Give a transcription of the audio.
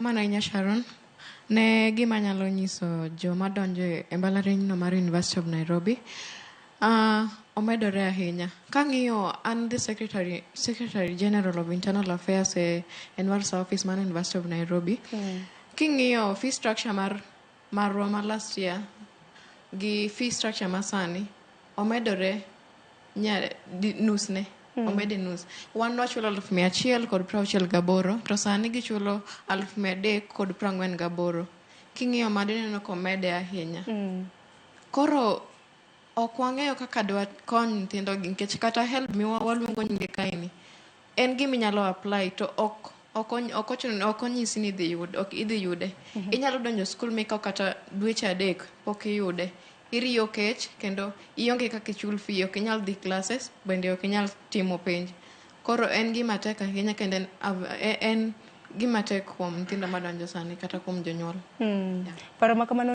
Mana inya Sharon, ne gima nyalo nyiso joma donjo e mbalarianyno mar University of Nairobi omedore ahinya. Kang'iyo an the Secretary General of Internal Affairs e NWARSA office mar University of Nairobi. King'iyo fee structure marwa ma last year gi fee structure ma sani omedore nusne. Omede nus. Wan wachulo 168 to sani gichulo 348. King'iyo mano ineno komede ahinya. Koro ok wang'eyo kaka dwa kony nyithindogi nikech kata help waluongo nyinge kaeni en gima inyalo apply to ok onyisi ni idhi yude. Inyalo donjo skul mikaw kata dweche 3 pok iyude. Iriyo kech kendo ionge kaka ichul fee, ok inyal dhi classes bende ok inyal timo penj. Koro en gima tek ahinya kendo en gima tek kuom nyithindo madonjo sani kata kuom jonyuol. Paro ma kamano